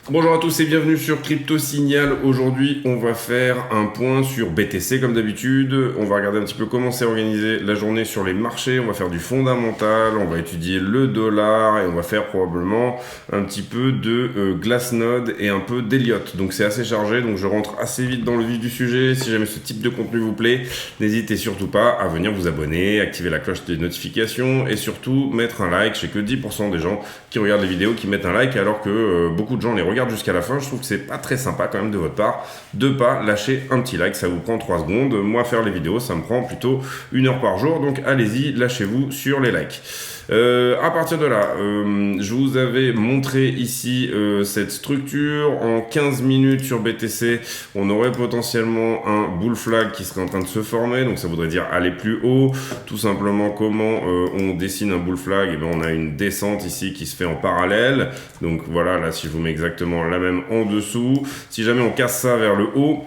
Bonjour à tous et bienvenue sur Crypto Signal. Aujourd'hui, on va faire un point sur BTC comme d'habitude. On va regarder un petit peu comment s'est organisée la journée sur les marchés. On va faire du fondamental, on va étudier le dollar et on va faire probablement un petit peu de Glassnode et un peu d'Elliott. Donc c'est assez chargé, donc je rentre assez vite dans le vif du sujet. Si jamais ce type de contenu vous plaît, n'hésitez surtout pas à venir vous abonner, activer la cloche des notifications et surtout mettre un like. Je sais que 10% des gens qui regardent les vidéos qui mettent un like alors que beaucoup de gens les regardent jusqu'à la fin. Je trouve que c'est pas très sympa quand même de votre part de pas lâcher un petit like, ça vous prend 3 secondes. Moi faire les vidéos ça me prend plutôt 1 heure par jour, donc allez-y, lâchez-vous sur les likes. À partir de là, je vous avais montré ici cette structure. En 15 minutes sur BTC, on aurait potentiellement un bull flag qui serait en train de se former, donc ça voudrait dire aller plus haut. Tout simplement, comment on dessine un bull flag? Et bien, on a une descente ici qui se fait en parallèle, donc voilà, là si je vous mets exactement la même en dessous, si jamais on casse ça vers le haut,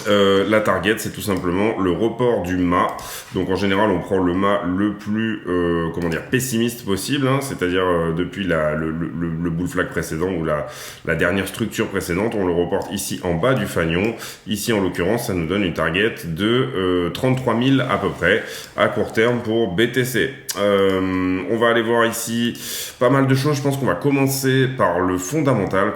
la target c'est tout simplement le report du mât. Donc en général on prend le mât le plus pessimiste possible, hein, c'est-à-dire depuis le bull flag précédent ou la dernière structure précédente, on le reporte ici en bas du fanion. Ici en l'occurrence ça nous donne une target de 33 000 à peu près à court terme pour BTC. On va aller voir ici pas mal de choses. Je pense qu'on va commencer par le fondamental.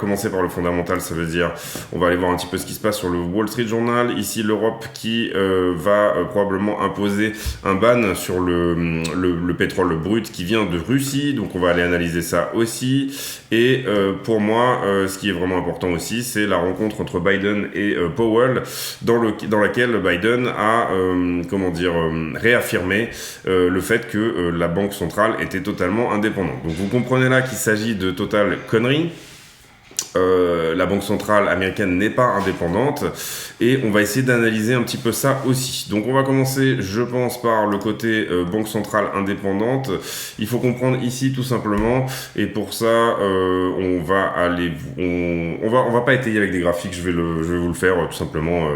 Ça veut dire on va aller voir un petit peu ce qui se passe sur le Wall Street Journal. Ici l'Europe qui va probablement imposer un ban sur le pétrole brut qui vient de Russie, donc on va aller analyser ça aussi. Et pour moi ce qui est vraiment important aussi, c'est la rencontre entre Biden et Powell dans laquelle Biden a réaffirmé le fait que la banque centrale était totalement indépendante. Donc vous comprenez là qu'il s'agit de totale connerie. La banque centrale américaine n'est pas indépendante et on va essayer d'analyser un petit peu ça aussi. Donc on va commencer, je pense, par le côté banque centrale indépendante. Il faut comprendre ici tout simplement, et pour ça on va pas étayer avec des graphiques, je vais vous le faire tout simplement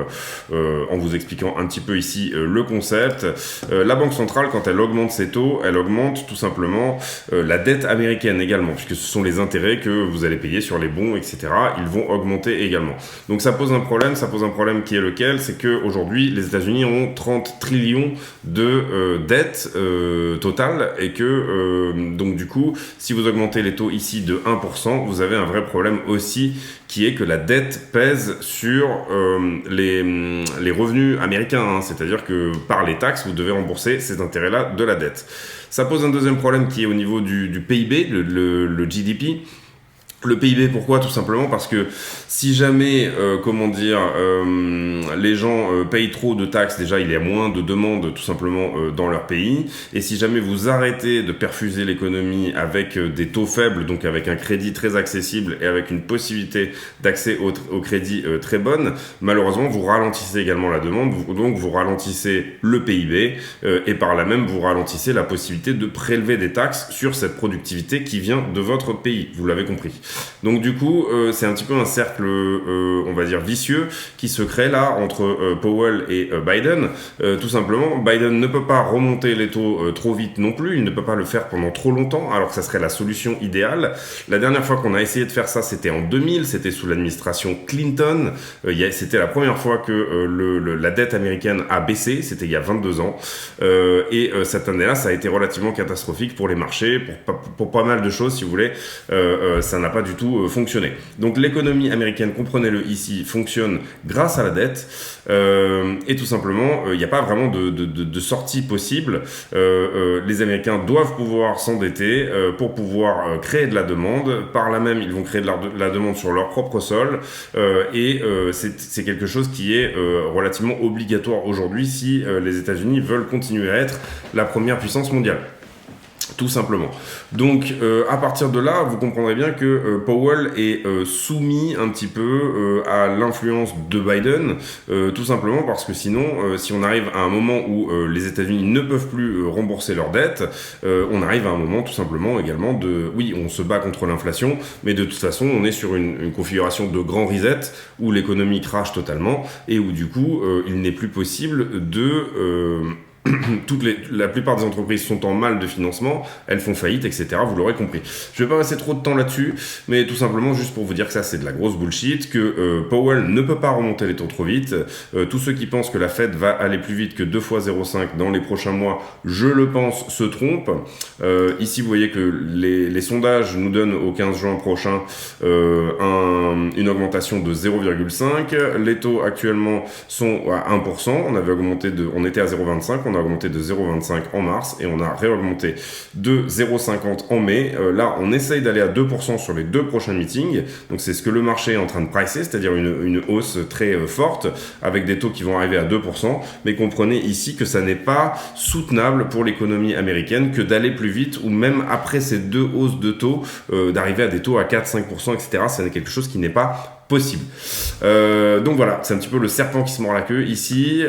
en vous expliquant un petit peu ici le concept. La banque centrale, quand elle augmente ses taux, elle augmente tout simplement la dette américaine également, puisque ce sont les intérêts que vous allez payer sur les bons, etc. Ils vont augmenter également. Donc ça pose un problème qui est lequel? C'est qu'aujourd'hui, les États-Unis ont 30 trillions de dettes totales, et que donc du coup, si vous augmentez les taux ici de 1%, vous avez un vrai problème aussi, qui est que la dette pèse sur les revenus américains, hein. C'est-à-dire que par les taxes, vous devez rembourser ces intérêts-là de la dette. Ça pose un deuxième problème qui est au niveau du PIB, le GDP. Le PIB, pourquoi? Tout simplement parce que si jamais, les gens payent trop de taxes, déjà il y a moins de demandes tout simplement dans leur pays, et si jamais vous arrêtez de perfuser l'économie avec des taux faibles, donc avec un crédit très accessible et avec une possibilité d'accès au crédit très bonne, malheureusement vous ralentissez également la demande, donc vous ralentissez le PIB, et par là même vous ralentissez la possibilité de prélever des taxes sur cette productivité qui vient de votre pays, vous l'avez compris. Donc du coup, c'est un petit peu un cercle, on va dire vicieux, qui se crée là entre Powell et Biden. Tout simplement, Biden ne peut pas remonter les taux trop vite non plus, il ne peut pas le faire pendant trop longtemps, alors que ça serait la solution idéale. La dernière fois qu'on a essayé de faire ça, c'était en 2000, c'était sous l'administration Clinton. C'était la première fois que la dette américaine a baissé, c'était il y a 22 ans. Et cette année-là, ça a été relativement catastrophique pour les marchés, pour pas mal de choses, si vous voulez. Ça n'a pas du tout fonctionné. Donc l'économie américaine, comprenez-le ici, fonctionne grâce à la dette, et tout simplement, il n'y a pas vraiment de sortie possible. Les Américains doivent pouvoir s'endetter pour pouvoir créer de la demande. Par là même, ils vont créer de la demande sur leur propre sol, et c'est quelque chose qui est relativement obligatoire aujourd'hui si les États-Unis veulent continuer à être la première puissance mondiale. Tout simplement. Donc, à partir de là, vous comprendrez bien que Powell est soumis un petit peu à l'influence de Biden, tout simplement parce que sinon, si on arrive à un moment où les États-Unis ne peuvent plus rembourser leurs dettes, on arrive à un moment tout simplement également oui, on se bat contre l'inflation, mais de toute façon, on est sur une configuration de grand reset où l'économie crache totalement et où du coup, il n'est plus possible la plupart des entreprises sont en mal de financement, elles font faillite, etc. Vous l'aurez compris. Je vais pas passer trop de temps là-dessus, mais tout simplement juste pour vous dire que ça c'est de la grosse bullshit, que Powell ne peut pas remonter les taux trop vite. Tous ceux qui pensent que la Fed va aller plus vite que 2 fois 0,5 dans les prochains mois, je le pense, se trompent. Ici vous voyez que les sondages nous donnent au 15 juin prochain une augmentation de 0,5. Les taux actuellement sont à 1%. On était à 0,25, on a augmenté de 0,25 en mars et on a réaugmenté de 0,50 en mai. Là, on essaye d'aller à 2% sur les 2 prochains meetings. Donc, c'est ce que le marché est en train de pricer, c'est-à-dire une hausse très forte avec des taux qui vont arriver à 2%. Mais comprenez ici que ça n'est pas soutenable pour l'économie américaine que d'aller plus vite ou même après ces 2 hausses de taux, d'arriver à des taux à 4, 5%, etc. C'est quelque chose qui n'est pas possible. Donc voilà, c'est un petit peu le serpent qui se mord la queue ici.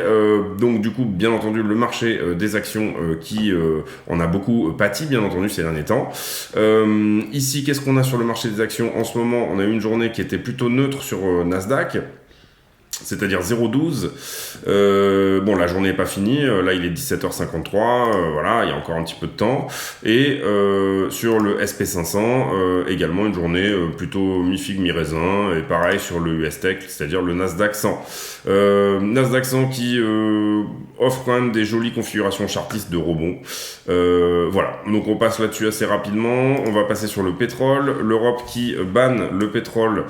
Donc du coup, bien entendu, le marché des actions qui en a beaucoup pâti, bien entendu, ces derniers temps. Ici, qu'est-ce qu'on a sur le marché des actions en ce moment? On a eu une journée qui était plutôt neutre sur Nasdaq, c'est-à-dire 0,12. Bon, la journée n'est pas finie. Là, il est 17h53. Voilà, il y a encore un petit peu de temps. Et sur le SP500, également une journée plutôt mi-figue, mi-raisin. Et pareil sur le US Tech, c'est-à-dire le Nasdaq 100. Nasdaq 100 qui offre quand même des jolies configurations chartistes de rebond. Voilà, donc on passe là-dessus assez rapidement. On va passer sur le pétrole. L'Europe qui banne le pétrole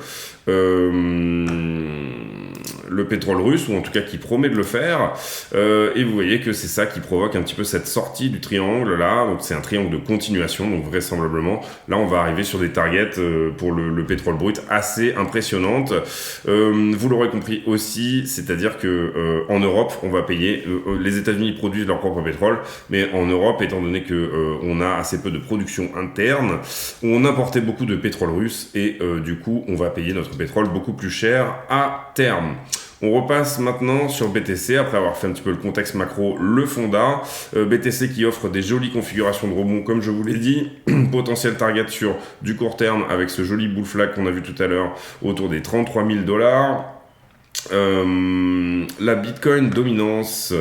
russe, ou en tout cas qui promet de le faire, et vous voyez que c'est ça qui provoque un petit peu cette sortie du triangle là, donc c'est un triangle de continuation, donc vraisemblablement là on va arriver sur des targets pour le pétrole brut assez impressionnantes. Vous l'aurez compris aussi, c'est-à-dire que en Europe on va payer, les États-Unis produisent leur propre pétrole, mais en Europe, étant donné que on a assez peu de production interne, on importait beaucoup de pétrole russe et du coup on va payer notre pétrole beaucoup plus cher à terme. On repasse maintenant sur BTC, après avoir fait un petit peu le contexte macro, le fonda. BTC qui offre des jolies configurations de rebond, comme je vous l'ai dit. Potentiel target sur du court terme avec ce joli bull flag qu'on a vu tout à l'heure autour des 33 000 $. La Bitcoin dominance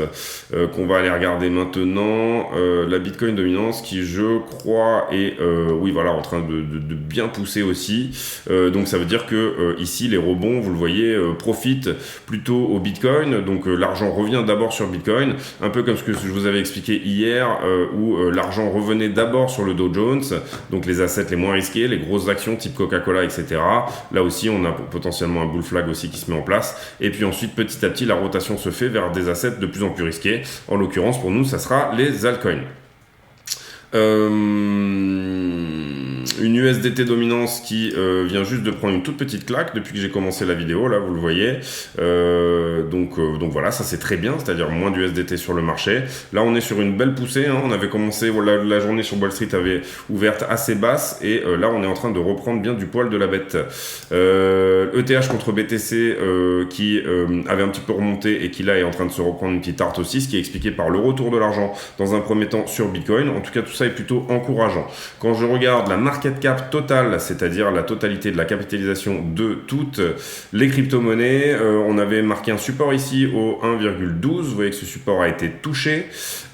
qu'on va aller regarder maintenant, la Bitcoin dominance qui je crois est oui voilà en train de bien pousser aussi, donc ça veut dire que ici les rebonds vous le voyez profitent plutôt au Bitcoin, donc l'argent revient d'abord sur Bitcoin, un peu comme ce que je vous avais expliqué hier où l'argent revenait d'abord sur le Dow Jones, donc les assets les moins risqués, les grosses actions type Coca-Cola, etc. Là aussi on a potentiellement un bull flag aussi qui se met en place. Et puis ensuite, petit à petit, la rotation se fait vers des assets de plus en plus risqués. En l'occurrence, pour nous, ça sera les altcoins. Une USDT dominance qui vient juste de prendre une toute petite claque depuis que j'ai commencé la vidéo, là vous le voyez, donc voilà, ça c'est très bien, c'est-à-dire moins d'USDT sur le marché. Là on est sur une belle poussée, hein. On avait commencé, la journée sur Wall Street avait ouverte assez basse et là on est en train de reprendre bien du poil de la bête. ETH contre BTC qui avait un petit peu remonté et qui là est en train de se reprendre une petite tarte aussi, ce qui est expliqué par le retour de l'argent dans un premier temps sur Bitcoin. En tout cas tout ça est plutôt encourageant. Quand je regarde la market cap totale, c'est-à-dire la totalité de la capitalisation de toutes les crypto-monnaies, on avait marqué un support ici au 1,12, vous voyez que ce support a été touché,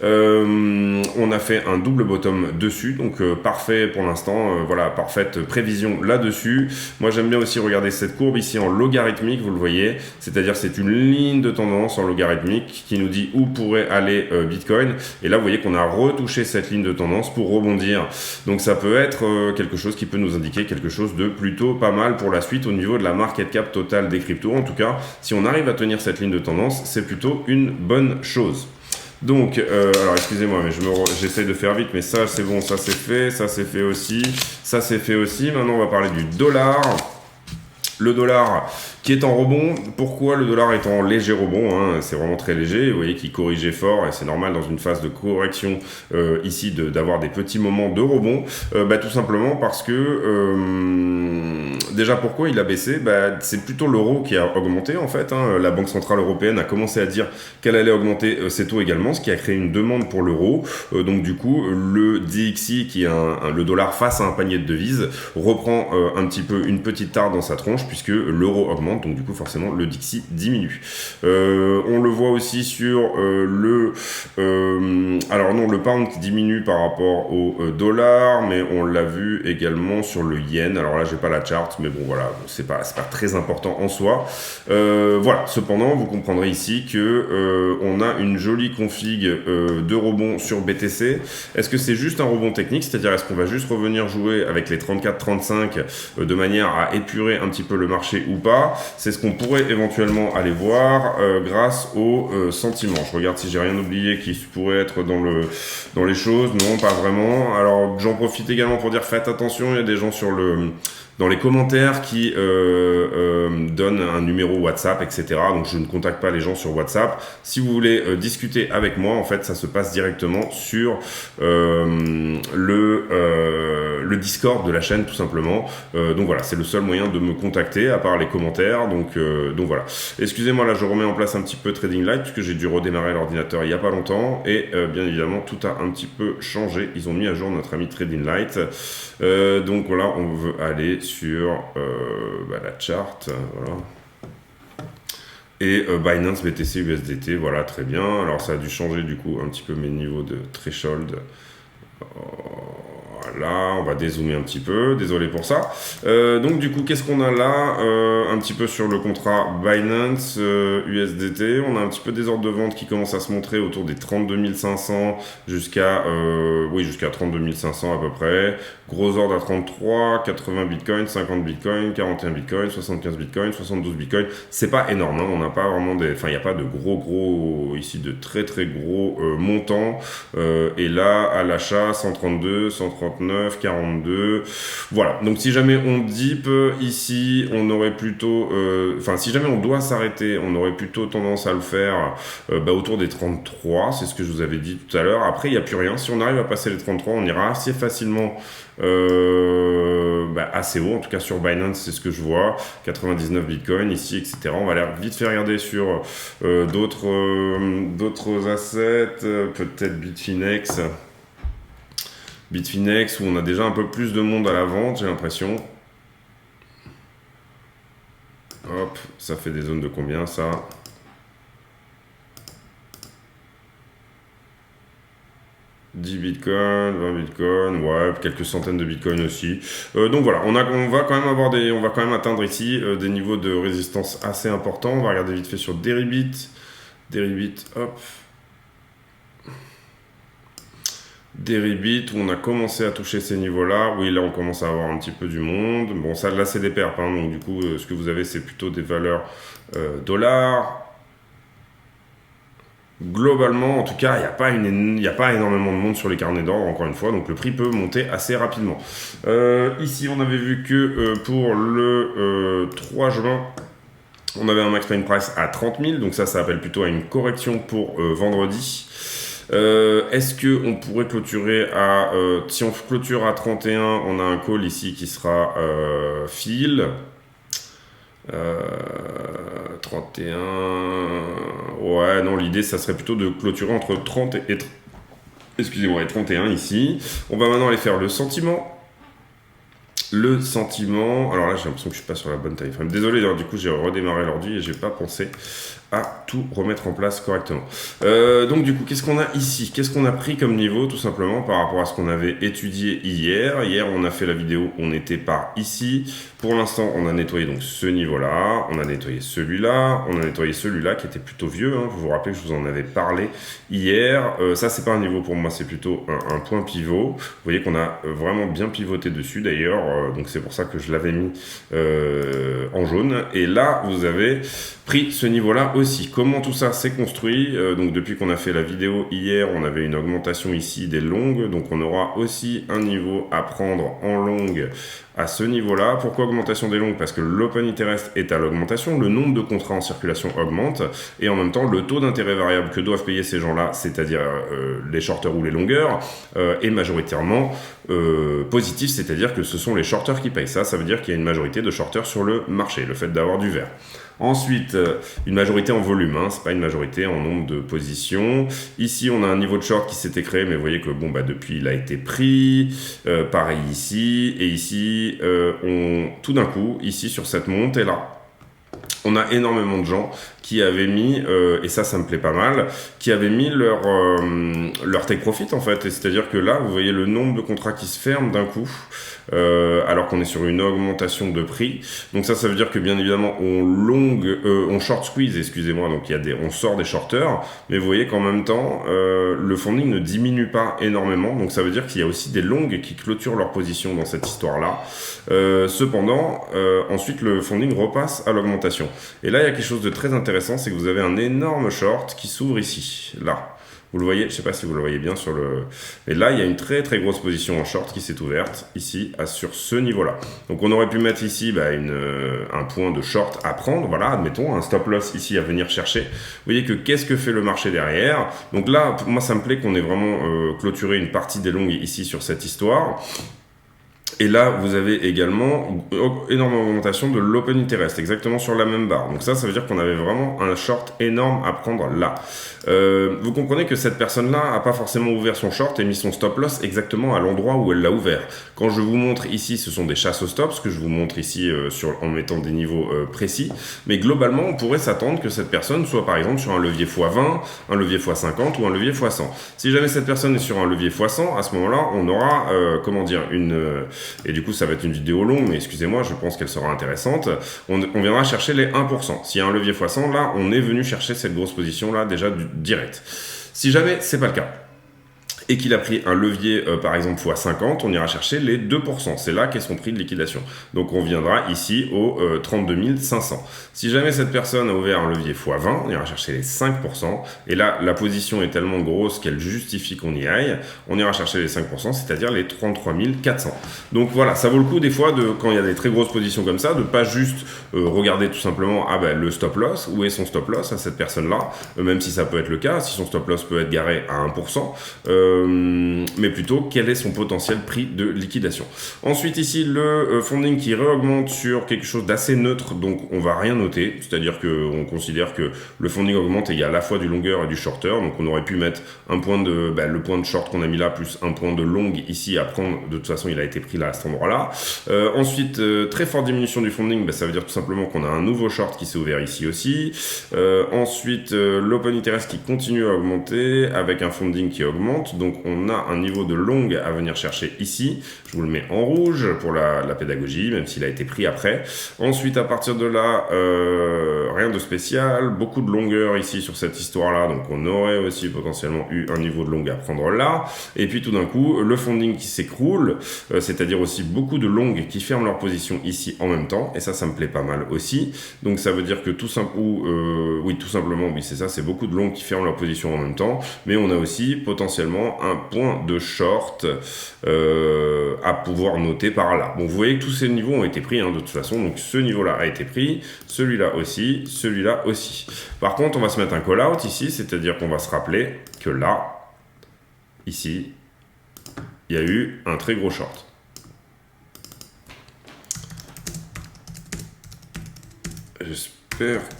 on a fait un double bottom dessus, donc parfait pour l'instant, voilà, parfaite prévision là-dessus. Moi j'aime bien aussi regarder cette courbe ici en logarithmique, vous le voyez, c'est-à-dire c'est une ligne de tendance en logarithmique qui nous dit où pourrait aller Bitcoin, et là vous voyez qu'on a retouché cette ligne de tendance pour rebondir, donc ça peut être quelque chose qui peut nous indiquer quelque chose de plutôt pas mal pour la suite au niveau de la market cap totale des cryptos. En tout cas, si on arrive à tenir cette ligne de tendance, c'est plutôt une bonne chose. Donc, alors excusez-moi, mais j'essaye de faire vite, mais ça c'est bon, ça c'est fait, ça c'est fait aussi, ça c'est fait aussi. Maintenant, on va parler du dollar. Le dollar qui est en rebond. Pourquoi le dollar est en léger rebond, hein, c'est vraiment très léger, vous voyez qu'il corrigeait fort et c'est normal dans une phase de correction ici d'avoir des petits moments de rebond, tout simplement parce que déjà pourquoi il a baissé, c'est plutôt l'euro qui a augmenté en fait, hein. La Banque Centrale Européenne a commencé à dire qu'elle allait augmenter ses taux également, ce qui a créé une demande pour l'euro, donc du coup le DXY qui est le dollar face à un panier de devises reprend un petit peu une petite tarte dans sa tronche puisque l'euro augmente, donc du coup forcément le DXY diminue. On le voit aussi sur le Alors non, le pound qui diminue par rapport au dollar, mais on l'a vu également sur le yen. Alors là, j'ai pas la charte, mais bon voilà, c'est pas très important en soi. Voilà. Cependant, vous comprendrez ici que on a une jolie config de rebond sur BTC. Est-ce que c'est juste un rebond technique, c'est-à-dire est-ce qu'on va juste revenir jouer avec les 34-35 de manière à épurer un petit peu le marché ou pas? C'est ce qu'on pourrait éventuellement aller voir grâce au sentiment. Je regarde si j'ai rien oublié qui pourrait être dans les choses. Non, pas vraiment. Alors j'en profite également pour dire faites attention, il y a des gens dans les commentaires qui donnent un numéro WhatsApp, etc. Donc je ne contacte pas les gens sur WhatsApp. Si vous voulez discuter avec moi, en fait, ça se passe directement sur le Discord de la chaîne, tout simplement. Donc voilà, c'est le seul moyen de me contacter, à part les commentaires. Donc voilà. Excusez-moi, là, je remets en place un petit peu Trading Light, puisque j'ai dû redémarrer l'ordinateur il n'y a pas longtemps. Et bien évidemment, tout a un petit peu changé. Ils ont mis à jour notre ami Trading Light. Donc voilà, on veut aller sur la chart, voilà. Et Binance BTC USDT, voilà, très bien. Alors ça a dû changer du coup un petit peu mes niveaux de threshold. Voilà, on va dézoomer un petit peu, désolé pour ça. Donc du coup, qu'est-ce qu'on a là un petit peu sur le contrat Binance USDT, on a un petit peu des ordres de vente qui commencent à se montrer autour des 32 500 jusqu'à 32 500 à peu près. Gros ordre à 33, 80 Bitcoin, 50 Bitcoin, 41 Bitcoin, 75 Bitcoin, 72 Bitcoin. C'est pas énorme, hein, on n'a pas vraiment il n'y a pas de gros ici, de très gros montants. Et là, à l'achat, 132, 139, 42. Voilà. Donc, si jamais on dip ici, on aurait plutôt, si jamais on doit s'arrêter, on aurait plutôt tendance à le faire autour des 33. C'est ce que je vous avais dit tout à l'heure. Après, il n'y a plus rien. Si on arrive à passer les 33, on ira assez facilement assez haut, en tout cas sur Binance, c'est ce que je vois, 99 Bitcoin ici, etc. On va aller vite fait regarder sur d'autres assets, peut-être Bitfinex, où on a déjà un peu plus de monde à la vente, j'ai l'impression. Hop, ça fait des zones de combien, ça? « 10 Bitcoin, 20 Bitcoin, ouais, quelques centaines de Bitcoin aussi. Donc voilà, on va quand même atteindre ici des niveaux de résistance assez importants. On va regarder vite fait sur Deribit. Hop. Deribit, où on a commencé à toucher ces niveaux-là. Oui, là, on commence à avoir un petit peu du monde. Bon, ça, là, c'est des perps, hein, donc du coup, ce que vous avez, c'est plutôt des valeurs dollars. Globalement, en tout cas, il n'y a pas énormément de monde sur les carnets d'ordre, encore une fois, donc le prix peut monter assez rapidement. Ici, on avait vu que pour le 3 juin, on avait un max pain price à 30 000, donc ça appelle plutôt à une correction pour vendredi. Est-ce qu'on pourrait clôturer à... si on clôture à 31, on a un call ici qui sera fill. 31... Ouais, non, l'idée, ça serait plutôt de clôturer entre 30 et 31 ici. On va maintenant aller faire le sentiment. Le sentiment... Alors là, j'ai l'impression que je suis pas sur la bonne time frame. Désolé, alors, du coup, j'ai redémarré l'ordi et j'ai pas pensé à tout remettre en place correctement. Donc du coup, qu'est-ce qu'on a ici? Qu'est-ce qu'on a pris comme niveau, tout simplement, par rapport à ce qu'on avait étudié hier? Hier, on a fait la vidéo, on était par ici. Pour l'instant, on a nettoyé donc ce niveau-là, on a nettoyé celui-là, on a nettoyé celui-là qui était plutôt vieux. Hein. Vous vous rappelez que je vous en avais parlé hier. Ça, c'est pas un niveau pour moi, c'est plutôt un point pivot. Vous voyez qu'on a vraiment bien pivoté dessus, d'ailleurs. Donc c'est pour ça que je l'avais mis en jaune. Et là, vous avez pris ce niveau-là aussi. Comment tout ça s'est construit? Donc depuis qu'on a fait la vidéo hier, on avait une augmentation ici des longues, donc on aura aussi un niveau à prendre en longue à ce niveau-là. Pourquoi augmentation des longues? Parce que l'open interest est à l'augmentation, le nombre de contrats en circulation augmente, et en même temps, le taux d'intérêt variable que doivent payer ces gens-là, c'est-à-dire les shorters ou les longueurs, est majoritairement positif, c'est-à-dire que ce sont les shorters qui payent ça. Ça veut dire qu'il y a une majorité de shorters sur le marché, le fait d'avoir du vert. Ensuite, une majorité en volume, hein, c'est pas une majorité en nombre de positions. Ici, on a un niveau de short qui s'était créé, mais vous voyez que depuis, il a été pris. Pareil ici, et ici, tout d'un coup, ici, sur cette montée-là, on a énormément de gens qui avaient mis, et ça me plaît pas mal, qui avaient mis leur take profit en fait. C'est-à-dire que là, vous voyez le nombre de contrats qui se ferment d'un coup, alors qu'on est sur une augmentation de prix. Donc ça veut dire que bien évidemment on short squeeze, excusez-moi, donc on sort des shorters, mais vous voyez qu'en même temps le funding ne diminue pas énormément, donc ça veut dire qu'il y a aussi des longues qui clôturent leur position dans cette histoire là. Cependant ensuite le funding repasse à l'augmentation, et là il y a quelque chose de très intéressant, c'est que vous avez un énorme short qui s'ouvre ici, là. Vous le voyez, je ne sais pas si vous le voyez bien sur le... Et là, il y a une très très grosse position en short qui s'est ouverte, ici, sur ce niveau-là. Donc on aurait pu mettre ici un point de short à prendre, voilà, admettons, un stop loss ici à venir chercher. Vous voyez que qu'est-ce que fait le marché derrière? Donc là, pour moi, ça me plaît qu'on ait vraiment clôturé une partie des longues ici sur cette histoire. Et là, vous avez également énorme augmentation de l'open interest, exactement sur la même barre. Donc ça veut dire qu'on avait vraiment un short énorme à prendre là. Vous comprenez que cette personne-là n'a pas forcément ouvert son short et mis son stop loss exactement à l'endroit où elle l'a ouvert. Quand je vous montre ici, ce sont des chasses au stop, ce que je vous montre ici en mettant des niveaux précis. Mais globalement, on pourrait s'attendre que cette personne soit par exemple sur un levier x20, un levier x50 ou un levier x100. Si jamais cette personne est sur un levier x100, à ce moment-là, on aura, et du coup, ça va être une vidéo longue, mais excusez-moi, je pense qu'elle sera intéressante. On viendra chercher les 1%. S'il y a un levier x100, là, on est venu chercher cette grosse position-là déjà direct. Si jamais c'est pas le cas, et qu'il a pris un levier, par exemple, x50, on ira chercher les 2%. C'est là qu'est son prix de liquidation. Donc, on viendra ici au 32 500. Si jamais cette personne a ouvert un levier x20, on ira chercher les 5%. Et là, la position est tellement grosse qu'elle justifie qu'on y aille. On ira chercher les 5%, c'est-à-dire les 33 400. Donc, voilà, ça vaut le coup des fois, quand il y a des très grosses positions comme ça, de pas juste regarder tout simplement le stop loss. Où est son stop loss à cette personne-là, même si ça peut être le cas, si son stop loss peut être garé à 1%. Mais plutôt quel est son potentiel prix de liquidation. Ensuite ici le funding qui réaugmente sur quelque chose d'assez neutre, donc on va rien noter, c'est-à-dire qu'on considère que le funding augmente et il y a à la fois du longueur et du shorter, donc on aurait pu mettre un point le point de short qu'on a mis là plus un point de longue ici à prendre, de toute façon il a été pris là à cet endroit là. Ensuite très forte diminution du funding, ça veut dire tout simplement qu'on a un nouveau short qui s'est ouvert ici aussi. Ensuite l'open interest qui continue à augmenter avec un funding qui augmente, donc on a un niveau de longue à venir chercher ici. Je vous le mets en rouge pour la pédagogie, même s'il a été pris après. Ensuite, à partir de là, rien de spécial. Beaucoup de longueur ici sur cette histoire-là. Donc, on aurait aussi potentiellement eu un niveau de longue à prendre là. Et puis, tout d'un coup, le funding qui s'écroule, c'est-à-dire aussi beaucoup de longues qui ferment leur position ici en même temps. Et ça me plaît pas mal aussi. Donc, ça veut dire que tout simplement, c'est ça, c'est beaucoup de longues qui ferment leur position en même temps. Mais on a aussi potentiellement un point de short à pouvoir noter par là. Bon, vous voyez que tous ces niveaux ont été pris de toute façon, donc ce niveau-là a été pris, celui-là aussi, celui-là aussi. Par contre, on va se mettre un call-out ici, c'est-à-dire qu'on va se rappeler que là, ici, il y a eu un très gros short. J'espère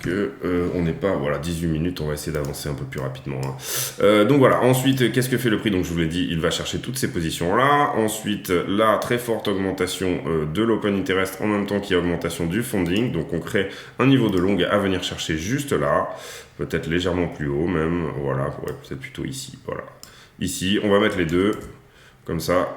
que on n'est pas, 18 minutes, on va essayer d'avancer un peu plus rapidement. Donc voilà, ensuite, qu'est-ce que fait le prix? Donc je vous l'ai dit, il va chercher toutes ces positions-là. Ensuite, là, très forte augmentation de l'open interest en même temps qu'il y a augmentation du funding. Donc on crée un niveau de longue à venir chercher juste là, peut-être légèrement plus haut même, voilà, peut-être plutôt ici, voilà. Ici, on va mettre les deux, comme ça.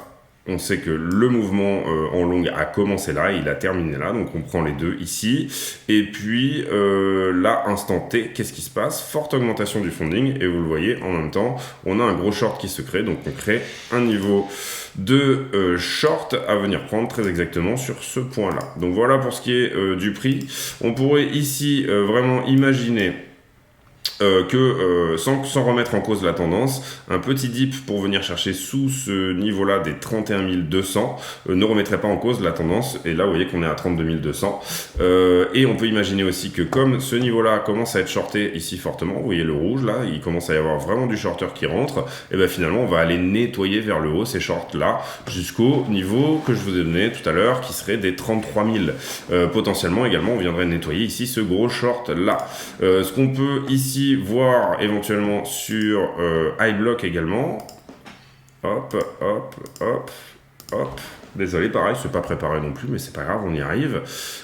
On sait que le mouvement en longue a commencé là, il a terminé là, donc on prend les deux ici. Et puis là, instant T, qu'est-ce qui se passe? Forte augmentation du funding, et vous le voyez, en même temps, on a un gros short qui se crée, donc on crée un niveau de short à venir prendre très exactement sur ce point-là. Donc voilà pour ce qui est du prix. On pourrait ici vraiment imaginer sans remettre en cause la tendance, un petit dip pour venir chercher sous ce niveau-là des 31 200 ne remettrait pas en cause la tendance, et là vous voyez qu'on est à 32 200, et on peut imaginer aussi que comme ce niveau-là commence à être shorté ici fortement, vous voyez le rouge là, il commence à y avoir vraiment du shorter qui rentre, et bien finalement on va aller nettoyer vers le haut ces shorts là jusqu'au niveau que je vous ai donné tout à l'heure qui serait des 33 000. Potentiellement également on viendrait nettoyer ici ce gros short là. Ce qu'on peut ici voir éventuellement sur iBlock également. Hop, hop, hop. Hop. Désolé, pareil, c'est pas préparé non plus, mais c'est pas grave, on y arrive.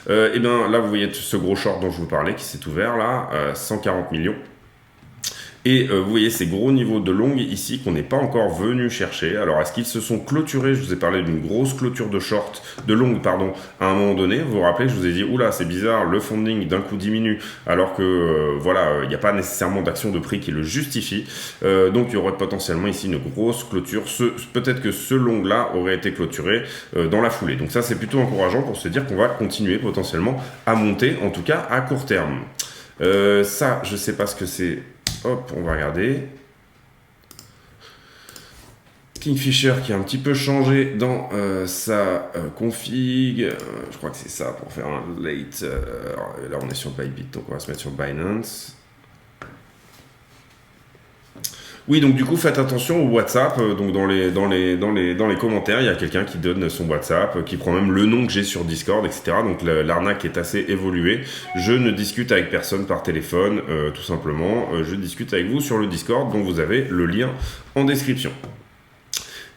Et bien là, vous voyez ce gros short dont je vous parlais qui s'est ouvert là, 140 millions. Et vous voyez ces gros niveaux de longue ici qu'on n'est pas encore venu chercher. Alors est-ce qu'ils se sont clôturés? Je vous ai parlé d'une grosse clôture de short, de longue pardon, à un moment donné. Vous vous rappelez, je vous ai dit, oula, c'est bizarre, le funding d'un coup diminue, alors que voilà, il n'y a pas nécessairement d'action de prix qui le justifie. Donc il y aurait potentiellement ici une grosse clôture. Peut-être que ce long-là aurait été clôturé dans la foulée. Donc ça c'est plutôt encourageant pour se dire qu'on va continuer potentiellement à monter, en tout cas à court terme. Ça, je sais pas ce que c'est. Hop, on va regarder. Kingfisher qui a un petit peu changé dans sa config. Je crois que c'est ça pour faire un late. Là, on est sur Bybit, donc on va se mettre sur Binance. Oui, donc du coup, faites attention au WhatsApp. Donc dans les commentaires, il y a quelqu'un qui donne son WhatsApp, qui prend même le nom que j'ai sur Discord, etc. Donc l'arnaque est assez évoluée. Je ne discute avec personne par téléphone, tout simplement. Je discute avec vous sur le Discord, dont vous avez le lien en description.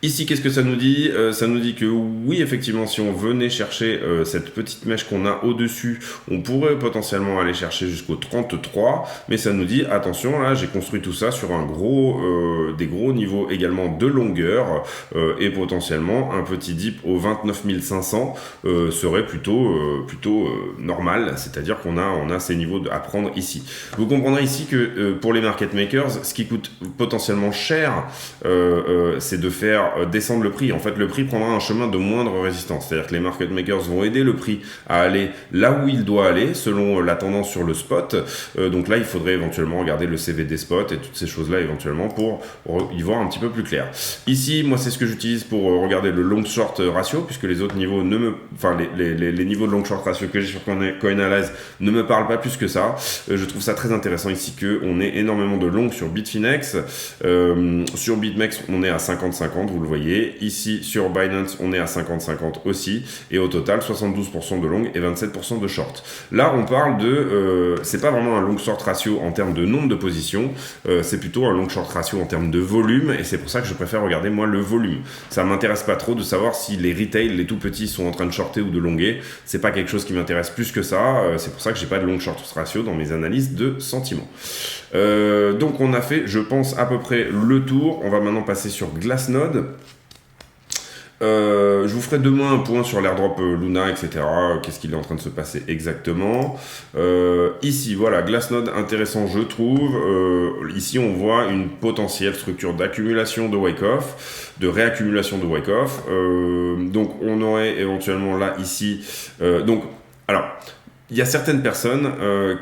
Ici, qu'est-ce que ça nous dit? Ça nous dit que oui, effectivement, si on venait chercher cette petite mèche qu'on a au-dessus, on pourrait potentiellement aller chercher jusqu'au 33, mais ça nous dit, attention, là, j'ai construit tout ça sur des gros niveaux également de longueur, et potentiellement, un petit dip au 29 500 serait plutôt normal, c'est-à-dire qu'on a ces niveaux à prendre ici. Vous comprendrez ici que pour les market makers, ce qui coûte potentiellement cher, c'est de faire descendre le prix. En fait, le prix prendra un chemin de moindre résistance. C'est-à-dire que les market makers vont aider le prix à aller là où il doit aller, selon la tendance sur le spot. Donc là, il faudrait éventuellement regarder le CVD spot et toutes ces choses-là éventuellement pour y voir un petit peu plus clair. Ici, moi, c'est ce que j'utilise pour regarder le long-short ratio, puisque les autres niveaux les niveaux de long-short ratio que j'ai sur CoinAnalyze ne me parlent pas plus que ça. Je trouve ça très intéressant ici qu'on ait énormément de long sur Bitfinex. Sur BitMEX, on est à 50-50. Vous le voyez, ici sur Binance on est à 50-50 aussi, et au total 72% de long et 27% de short. Là on parle c'est pas vraiment un long short ratio en termes de nombre de positions, c'est plutôt un long short ratio en termes de volume, et c'est pour ça que je préfère regarder moi le volume. Ça m'intéresse pas trop de savoir si les retail, les tout petits sont en train de shorter ou de longer, c'est pas quelque chose qui m'intéresse plus que ça, c'est pour ça que j'ai pas de long short ratio dans mes analyses de sentiments. Donc on a fait, je pense, à peu près le tour. On va maintenant passer sur Glassnode. Je vous ferai demain un point sur l'airdrop Luna, etc. Qu'est-ce qu'il est en train de se passer exactement. Ici, voilà, Glassnode intéressant, je trouve. Ici, on voit une potentielle structure d'accumulation de wake-off, de réaccumulation de wake-off. Donc, on aurait éventuellement là, ici... alors... Il y a certaines personnes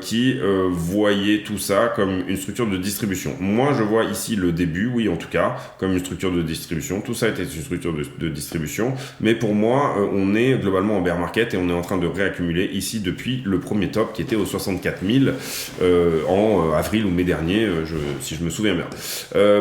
qui voyaient tout ça comme une structure de distribution. Moi, je vois ici le début, oui, en tout cas, comme une structure de distribution. Tout ça était une structure de distribution. Mais pour moi, on est globalement en bear market et on est en train de réaccumuler ici depuis le premier top qui était aux 64 000 en avril ou mai dernier, si je me souviens bien.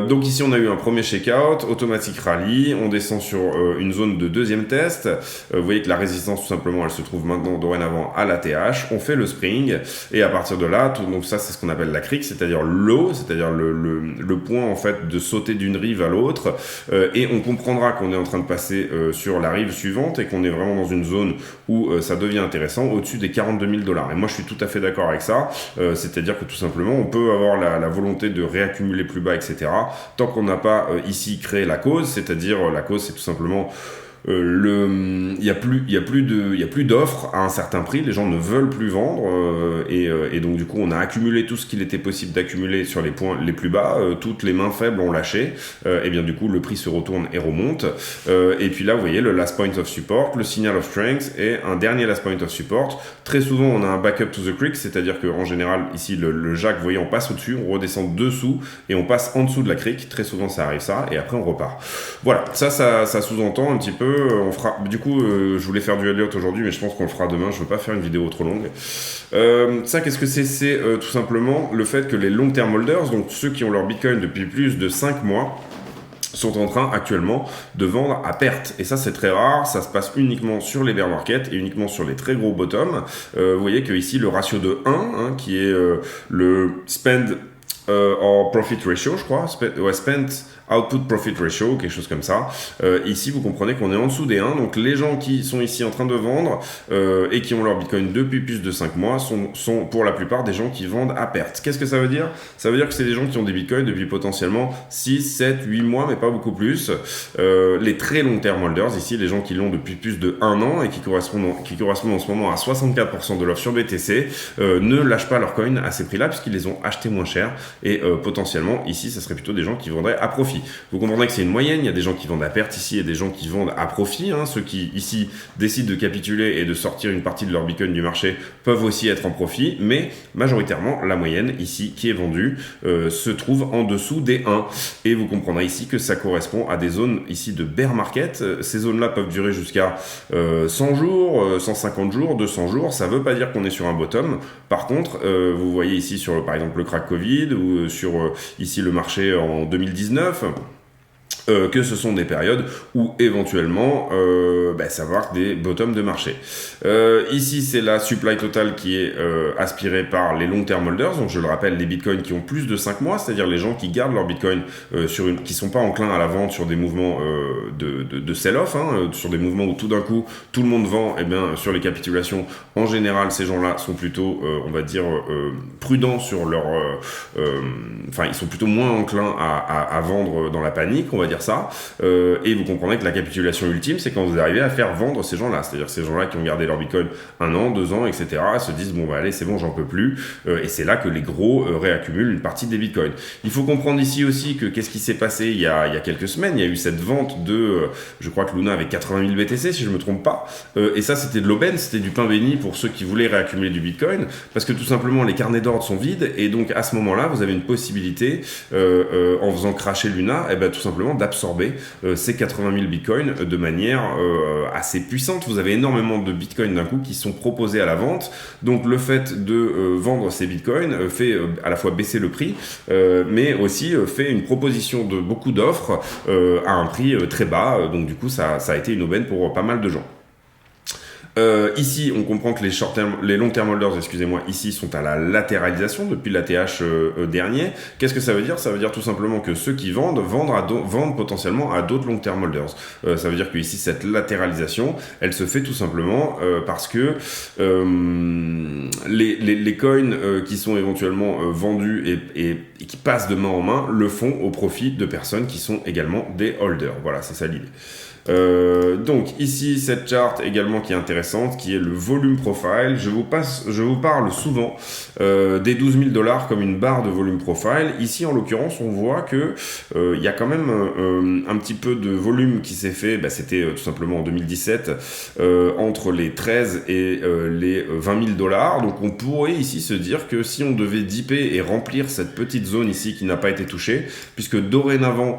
Donc ici, on a eu un premier checkout, automatique rallye. On descend sur une zone de deuxième test. Vous voyez que la résistance, tout simplement, elle se trouve maintenant dorénavant à l'ATH. On fait le spring, et à partir de là, donc ça c'est ce qu'on appelle la crique, c'est-à-dire l'eau, c'est-à-dire le point en fait de sauter d'une rive à l'autre, et on comprendra qu'on est en train de passer sur la rive suivante et qu'on est vraiment dans une zone où ça devient intéressant au-dessus des 42 000 $. Et moi je suis tout à fait d'accord avec ça, c'est-à-dire que tout simplement on peut avoir la volonté de réaccumuler plus bas, etc. tant qu'on n'a pas ici créé la cause, c'est-à-dire la cause c'est tout simplement il y a plus d'offres à un certain prix, les gens ne veulent plus vendre, et donc du coup on a accumulé tout ce qu'il était possible d'accumuler sur les points les plus bas, toutes les mains faibles ont lâché, et bien du coup le prix se retourne et remonte, et puis là vous voyez le last point of support, le signal of strength et un dernier last point of support. Très souvent on a un backup to the creek, c'est-à-dire qu'en général ici le jack, vous voyez, on passe au-dessus, on redescend dessous et on passe en dessous de la crique. Très souvent ça arrive ça, et après on repart. Voilà, ça sous-entend un petit peu. On fera, du coup, je voulais faire du Elliott aujourd'hui, mais je pense qu'on le fera demain. Je veux pas faire une vidéo trop longue. Ça, qu'est-ce que c'est? C'est tout simplement le fait que les long-term holders, donc ceux qui ont leur Bitcoin depuis plus de 5 mois, sont en train actuellement de vendre à perte. Et ça, c'est très rare. Ça se passe uniquement sur les bear market et uniquement sur les très gros bottoms. Vous voyez que ici le ratio de 1, qui est le spend en profit ratio, je crois, spent output profit ratio, quelque chose comme ça. Ici, vous comprenez qu'on est en dessous des 1, donc les gens qui sont ici en train de vendre et qui ont leur Bitcoin depuis plus de 5 mois sont pour la plupart des gens qui vendent à perte. Qu'est-ce que ça veut dire? Ça veut dire que c'est des gens qui ont des Bitcoins depuis potentiellement 6, 7, 8 mois, mais pas beaucoup plus. Les très long term holders, ici, les gens qui l'ont depuis plus de 1 an et qui correspondent en ce moment à 64% de l'offre sur BTC, ne lâchent pas leur coin à ces prix-là puisqu'ils les ont achetés moins cher et potentiellement, ici, ça serait plutôt des gens qui vendraient à profit. Vous comprendrez que c'est une moyenne, il y a des gens qui vendent à perte ici et des gens qui vendent à profit. Ceux qui ici décident de capituler et de sortir une partie de leur Bitcoin du marché peuvent aussi être en profit, mais majoritairement la moyenne ici qui est vendue se trouve en dessous des 1. Et vous comprendrez ici que ça correspond à des zones ici de bear market. Ces zones-là peuvent durer jusqu'à 100 jours, 150 jours, 200 jours. Ça ne veut pas dire qu'on est sur un bottom. Par contre, vous voyez ici sur par exemple le crack Covid ou sur ici le marché en 2019, que ce sont des périodes où éventuellement ça va avoir des bottoms de marché. Ici c'est la supply totale qui est aspirée par les long term holders, donc je le rappelle, les bitcoins qui ont plus de 5 mois, c'est-à-dire les gens qui gardent leur bitcoin qui sont pas enclins à la vente sur des mouvements de sell-off, sur des mouvements où tout d'un coup tout le monde vend. Et bien sur les capitulations, en général ces gens-là sont plutôt on va dire prudents sur leur ils sont plutôt moins enclins à vendre dans la panique, on va dire ça, et vous comprenez que la capitulation ultime, c'est quand vous arrivez à faire vendre ces gens-là, c'est-à-dire ces gens-là qui ont gardé leur Bitcoin 1 an, 2 ans, etc., se disent bon allez c'est bon, j'en peux plus, et c'est là que les gros réaccumulent une partie des Bitcoins. Il faut comprendre ici aussi que qu'est-ce qui s'est passé il y a quelques semaines, il y a eu cette vente de, je crois que Luna avait 80 000 BTC si je me trompe pas, et ça c'était de l'aubaine, c'était du pain béni pour ceux qui voulaient réaccumuler du Bitcoin, parce que tout simplement les carnets d'ordre sont vides, et donc à ce moment-là vous avez une possibilité en faisant crasher Luna, tout simplement d'absorber ces 80 000 bitcoins de manière assez puissante. Vous avez énormément de bitcoins d'un coup qui sont proposés à la vente, donc le fait de vendre ces bitcoins fait à la fois baisser le prix, mais aussi fait une proposition de beaucoup d'offres à un prix très bas, donc du coup ça a été une aubaine pour pas mal de gens. Ici, on comprend que les long-term holders, ici sont à la latéralisation depuis l'ATH dernier. Qu'est-ce que ça veut dire? Ça veut dire tout simplement que ceux qui vendent potentiellement à d'autres long-term holders. Ça veut dire que ici, cette latéralisation, elle se fait tout simplement parce que les coins qui sont éventuellement vendus et qui passent de main en main le font au profit de personnes qui sont également des holders. Voilà, c'est ça l'idée. Donc ici cette charte également qui est intéressante, qui est le volume profile. Je vous parle souvent des 12 000 $ comme une barre de volume profile. Ici en l'occurrence on voit que il y a quand même un petit peu de volume qui s'est fait, c'était tout simplement en 2017 entre les 13 et les 20 000 $. Donc on pourrait ici se dire que si on devait dipper et remplir cette petite zone ici qui n'a pas été touchée, puisque dorénavant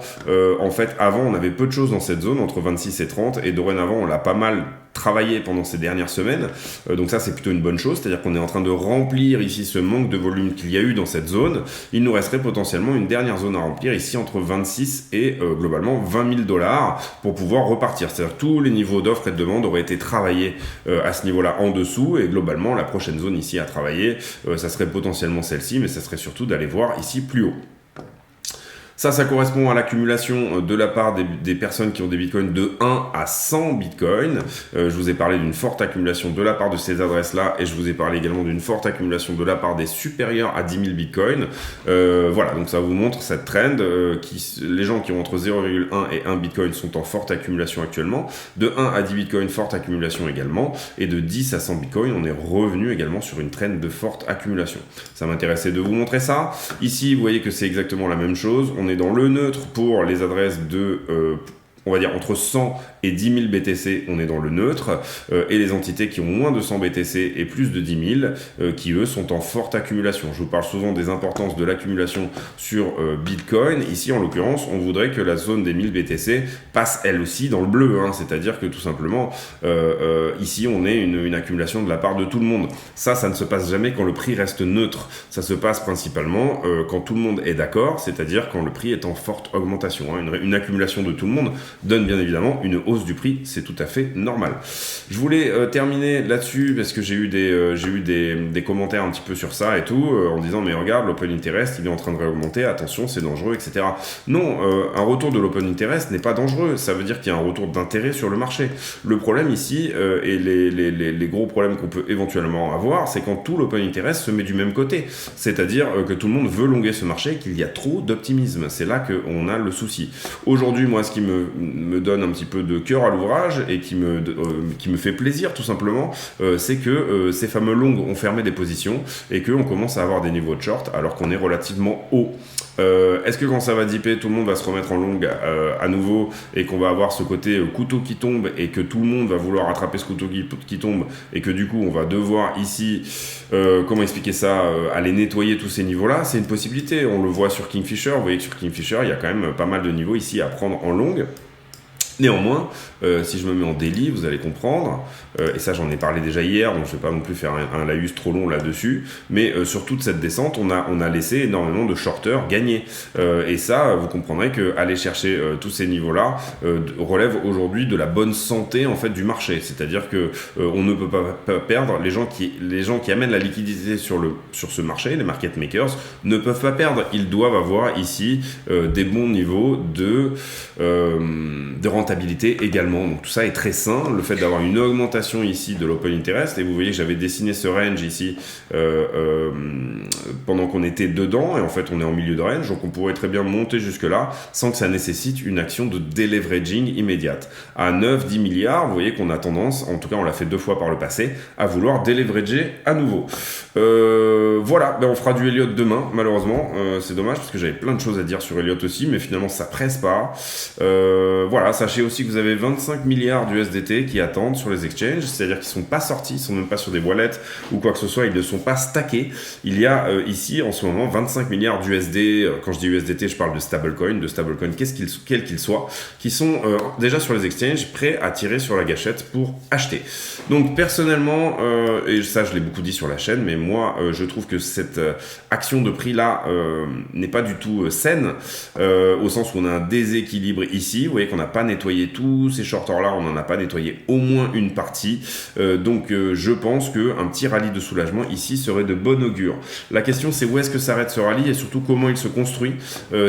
en fait avant on avait peu de choses dans cette zone entre 26 et 30, et dorénavant on l'a pas mal travaillé pendant ces dernières semaines, donc ça c'est plutôt une bonne chose, c'est-à-dire qu'on est en train de remplir ici ce manque de volume qu'il y a eu dans cette zone. Il nous resterait potentiellement une dernière zone à remplir ici entre 26 et globalement 20 000 $ pour pouvoir repartir, c'est-à-dire que tous les niveaux d'offres et de demande auraient été travaillés à ce niveau-là en dessous, et globalement la prochaine zone ici à travailler, ça serait potentiellement celle-ci, mais ça serait surtout d'aller voir ici plus haut. Ça correspond à l'accumulation de la part des personnes qui ont des bitcoins de 1 à 100 bitcoins. Je vous ai parlé d'une forte accumulation de la part de ces adresses-là, et je vous ai parlé également d'une forte accumulation de la part des supérieurs à 10 000 bitcoins. Voilà, donc ça vous montre cette trend. Les gens qui ont entre 0,1 et 1 bitcoin sont en forte accumulation actuellement. De 1 à 10 bitcoins, forte accumulation également. Et de 10 à 100 bitcoins, on est revenu également sur une trend de forte accumulation. Ça m'intéressait de vous montrer ça. Ici, vous voyez que c'est exactement la même chose. On est dans le neutre pour les adresses de on va dire entre 100 et 10 000 BTC, on est dans le neutre, et les entités qui ont moins de 100 BTC et plus de 10 000, qui eux sont en forte accumulation. Je vous parle souvent des importances de l'accumulation sur Bitcoin. Ici, en l'occurrence, on voudrait que la zone des 1000 BTC passe elle aussi dans le bleu, c'est-à-dire que tout simplement, ici, on est une accumulation de la part de tout le monde. Ça ne se passe jamais quand le prix reste neutre. Ça se passe principalement quand tout le monde est d'accord, c'est-à-dire quand le prix est en forte augmentation. Une accumulation de tout le monde donne bien évidemment une hausse du prix, c'est tout à fait normal. Je voulais terminer là-dessus parce que j'ai eu des commentaires un petit peu sur ça et tout, en disant mais regarde, l'open interest il est en train de réaugmenter, attention c'est dangereux, etc. Non, un retour de l'open interest n'est pas dangereux, ça veut dire qu'il y a un retour d'intérêt sur le marché. Le problème ici, et les gros problèmes qu'on peut éventuellement avoir, c'est quand tout l'open interest se met du même côté, c'est-à-dire que tout le monde veut longuer ce marché, qu'il y a trop d'optimisme, c'est là qu'on a le souci. Aujourd'hui, moi ce qui me donne un petit peu de cœur à l'ouvrage et qui me fait plaisir tout simplement, c'est que ces fameux longues ont fermé des positions et qu'on commence à avoir des niveaux de short alors qu'on est relativement haut. Est-ce que quand ça va dipper, tout le monde va se remettre en longue à nouveau et qu'on va avoir ce côté couteau qui tombe et que tout le monde va vouloir attraper ce couteau qui tombe et que du coup on va devoir ici, comment expliquer ça, aller nettoyer tous ces niveaux-là? C'est une possibilité, on le voit sur Kingfisher, vous voyez que sur Kingfisher il y a quand même pas mal de niveaux ici à prendre en longue. Néanmoins, si je me mets en daily, vous allez comprendre, et ça j'en ai parlé déjà hier, donc je ne vais pas non plus faire un laïus trop long là-dessus, mais sur toute cette descente, on a laissé énormément de shorters gagner. Et ça, vous comprendrez qu'aller chercher tous ces niveaux-là relève aujourd'hui de la bonne santé en fait du marché. C'est-à-dire que on ne peut pas perdre, les gens qui amènent la liquidité sur ce marché, les market makers, ne peuvent pas perdre. Ils doivent avoir ici des bons niveaux de rentabilité également. Donc tout ça est très sain, le fait d'avoir une augmentation ici de l'open interest, et vous voyez que j'avais dessiné ce range ici pendant qu'on était dedans, et en fait on est en milieu de range, donc on pourrait très bien monter jusque là sans que ça nécessite une action de deleveraging immédiate. À 9-10 milliards, vous voyez qu'on a tendance, en tout cas on l'a fait 2 fois par le passé, à vouloir deleverager à nouveau. Voilà, on fera du Elliott demain, malheureusement, c'est dommage parce que j'avais plein de choses à dire sur Elliott aussi, mais finalement ça presse pas. Voilà, sachez aussi que vous avez 25 milliards d'USDT qui attendent sur les exchanges, c'est-à-dire qu'ils ne sont pas sortis, ils ne sont même pas sur des wallets ou quoi que ce soit, ils ne sont pas stackés. Il y a ici en ce moment 25 milliards d'USD, quand je dis USDT je parle de stablecoin, quel qu'il soit, qui sont déjà sur les exchanges prêts à tirer sur la gâchette pour acheter. Donc personnellement, et ça je l'ai beaucoup dit sur la chaîne, mais moi je trouve que cette action de prix là n'est pas du tout saine, au sens où on a un déséquilibre ici, vous voyez qu'on n'a pas nettoyé tous ces shorters là, on n'en a pas nettoyé au moins une partie, donc je pense qu'un petit rallye de soulagement ici serait de bon augure. La question c'est où est-ce que s'arrête ce rallye et surtout comment il se construit.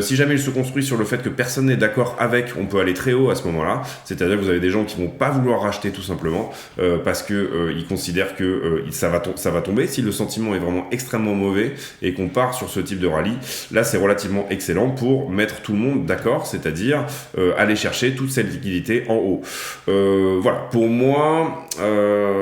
Si jamais il se construit sur le fait que personne n'est d'accord avec, on peut aller très haut à ce moment-là, c'est-à-dire que vous avez des gens qui vont pas vouloir racheter tout simplement parce que ils considèrent que ça va tomber. Si le sentiment est vraiment extrêmement mauvais et qu'on part sur ce type de rallye, là c'est relativement excellent pour mettre tout le monde d'accord, c'est-à-dire aller chercher toute cette liquidité en haut. Voilà, pour moi,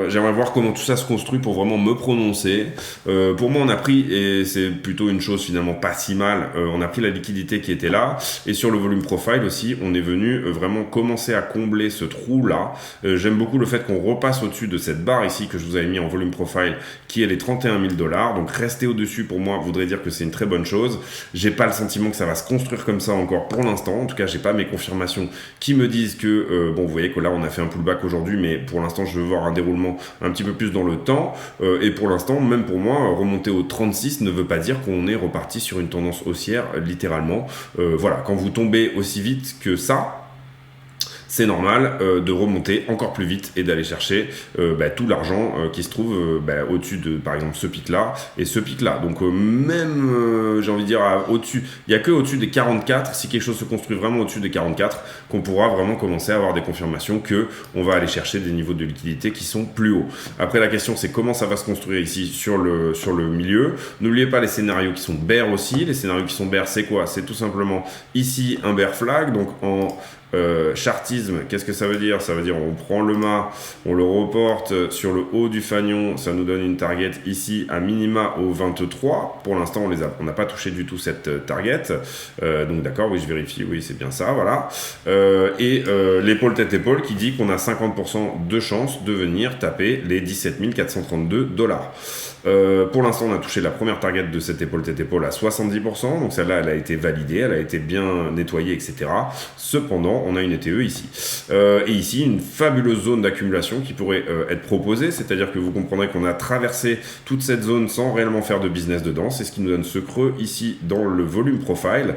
j'aimerais voir comment tout ça se construit pour vraiment me prononcer. Pour moi, on a pris, et c'est plutôt une chose finalement pas si mal, on a pris la liquidité qui était là, et sur le volume profile aussi, on est venu vraiment commencer à combler ce trou-là. J'aime beaucoup le fait qu'on repasse au-dessus de cette barre ici que je vous avais mis en volume profile, qui est les 31 000 $. Donc rester au-dessus, pour moi, voudrait dire que c'est une très bonne chose. J'ai pas le sentiment que ça va se construire comme ça encore pour l'instant. En tout cas, j'ai pas mes confirmations qui me disent que, bon, vous voyez que là, on a fait un pullback aujourd'hui, mais pour l'instant, je veux voir un déroulement un petit peu plus dans le temps. Et pour l'instant, même pour moi, remonter au 36 ne veut pas dire qu'on est reparti sur une tendance haussière, littéralement. Voilà, quand vous tombez aussi vite que ça, c'est normal de remonter encore plus vite et d'aller chercher tout l'argent qui se trouve au-dessus de, par exemple, ce pic-là et ce pic-là. Donc même, j'ai envie de dire, au-dessus, il n'y a que au-dessus des 44, si quelque chose se construit vraiment au-dessus des 44, qu'on pourra vraiment commencer à avoir des confirmations qu'on va aller chercher des niveaux de liquidité qui sont plus hauts. Après, la question, c'est comment ça va se construire ici sur le milieu. N'oubliez pas les scénarios qui sont bear aussi. Les scénarios qui sont bear, c'est quoi? C'est tout simplement ici un bear flag, donc en chartisme, qu'est-ce que ça veut dire? Ça veut dire on prend le mât, on le reporte sur le haut du fanion, ça nous donne une target ici à minima au 23. Pour l'instant, on n'a pas touché du tout cette target. Donc d'accord, oui, je vérifie, oui, c'est bien ça, voilà. Et l'épaule tête-épaule qui dit qu'on a 50% de chance de venir taper les 17 432 $. Pour l'instant, on a touché la première target de cette épaule tête-épaule à 70%, donc celle-là, elle a été validée, elle a été bien nettoyée, etc. Cependant, on a une ETE ici. ici. Et ici, une fabuleuse zone d'accumulation qui pourrait être proposée, c'est-à-dire que vous comprendrez qu'on a traversé toute cette zone sans réellement faire de business dedans. C'est ce qui nous donne ce creux ici dans le volume profile.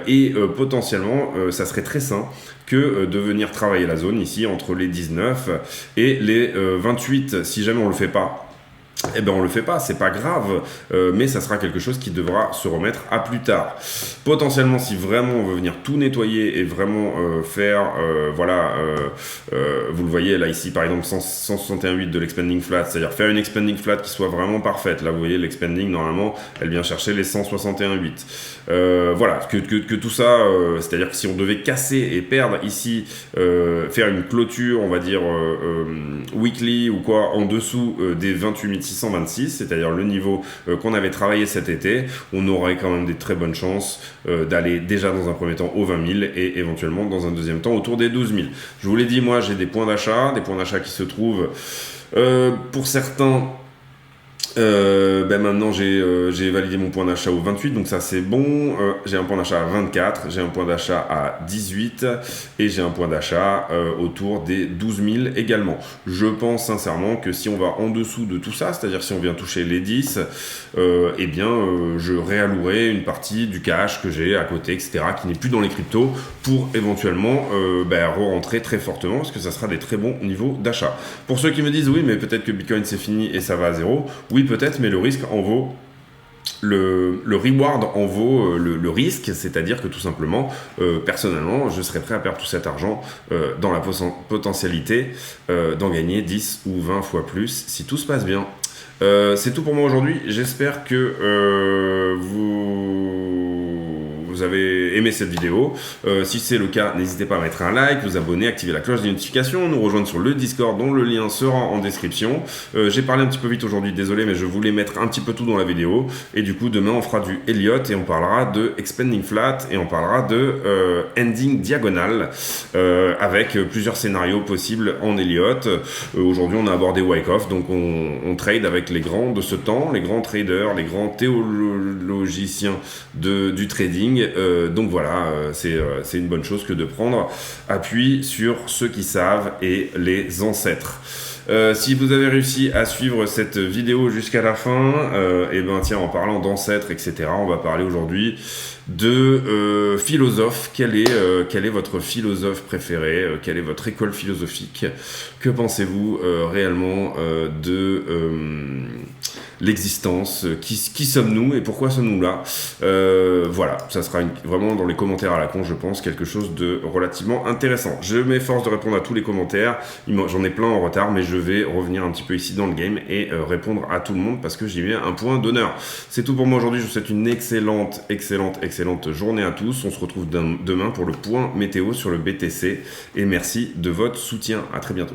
Et potentiellement, ça serait très sain que de venir travailler la zone ici entre les 19 et les 28. Si jamais on le fait pas, eh ben on le fait pas, c'est pas grave, mais ça sera quelque chose qui devra se remettre à plus tard. Potentiellement, si vraiment on veut venir tout nettoyer et vraiment faire, vous le voyez là ici par exemple 161.8 de l'expanding flat, c'est-à-dire faire une expanding flat qui soit vraiment parfaite. Là vous voyez l'expanding normalement elle vient chercher les 161.8. Voilà, que tout ça, c'est-à-dire que si on devait casser et perdre ici, faire une clôture, on va dire weekly ou quoi en dessous des 28.626, c'est-à-dire le niveau qu'on avait travaillé cet été, on aurait quand même des très bonnes chances d'aller déjà dans un premier temps aux 20 000 et éventuellement dans un deuxième temps autour des 12 000. Je vous l'ai dit, moi j'ai des points d'achat qui se trouvent pour certains. Maintenant j'ai validé mon point d'achat au 28, donc ça c'est bon. J'ai un point d'achat à 24, j'ai un point d'achat à 18 et j'ai un point d'achat autour des 12 000 également. Je pense sincèrement que si on va en dessous de tout ça, c'est-à-dire si on vient toucher les 10, je réallouerai une partie du cash que j'ai à côté, etc., qui n'est plus dans les cryptos pour éventuellement re-rentrer très fortement parce que ça sera des très bons niveaux d'achat. Pour ceux qui me disent oui mais peut-être que Bitcoin c'est fini et ça va à zéro, oui peut-être, mais le risque en vaut le reward en vaut le risque, c'est-à-dire que tout simplement, personnellement, je serais prêt à perdre tout cet argent dans la potentialité d'en gagner 10 ou 20 fois plus si tout se passe bien. C'est tout pour moi aujourd'hui. J'espère que vous avez aimé cette vidéo. Si c'est le cas, n'hésitez pas à mettre un like, vous abonner, activer la cloche des notifications, nous rejoindre sur le Discord dont le lien sera en description. J'ai parlé un petit peu vite aujourd'hui, désolé, mais je voulais mettre un petit peu tout dans la vidéo. Et du coup, demain, on fera du Elliott et on parlera de Expanding Flat et on parlera de Ending Diagonal avec plusieurs scénarios possibles en Elliott. Aujourd'hui, on a abordé Wyckoff, donc on trade avec les grands de ce temps, les grands traders, les grands théologiciens du trading. Donc voilà, c'est une bonne chose que de prendre appui sur ceux qui savent et les ancêtres. Si vous avez réussi à suivre cette vidéo jusqu'à la fin, en parlant d'ancêtres, etc., on va parler aujourd'hui de philosophe. Quel est votre philosophe préféré? Quelle est votre école philosophique? Que pensez-vous réellement de l'existence? Qui sommes-nous et pourquoi sommes-nous là? Voilà, ça sera vraiment dans les commentaires à la con, je pense, quelque chose de relativement intéressant. Je m'efforce de répondre à tous les commentaires, j'en ai plein en retard, mais je vais revenir un petit peu ici dans le game et répondre à tout le monde parce que j'y mets un point d'honneur. C'est tout pour moi aujourd'hui, je vous souhaite une excellente journée à tous. On se retrouve demain pour le point météo sur le BTC et merci de votre soutien. À très bientôt.